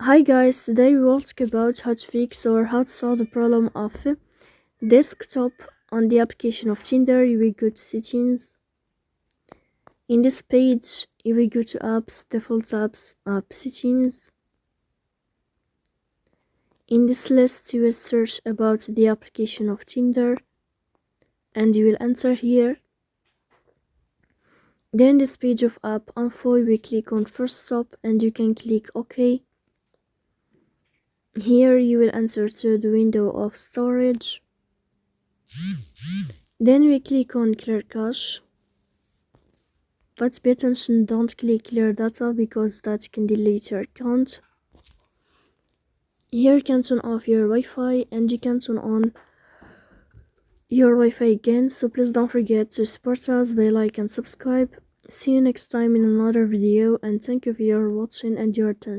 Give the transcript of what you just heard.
Hi guys, today we will talk about how to fix or how to solve the problem of desktop on the application of Tinder. You will go to settings. In this page, you will go to apps, default apps, app settings. In this list, you will search about the application of Tinder and you will enter here. Then this page of app info, you will click on first stop and you can click OK. Here you will enter to the window of storage. Then we click on clear cache. But pay attention, don't click clear data because that can delete your account. Here you can turn off your Wi-Fi and you can turn on your Wi-Fi again. So please don't forget to support us by like and subscribe. See you next time in another video and thank you for your watching and your attention.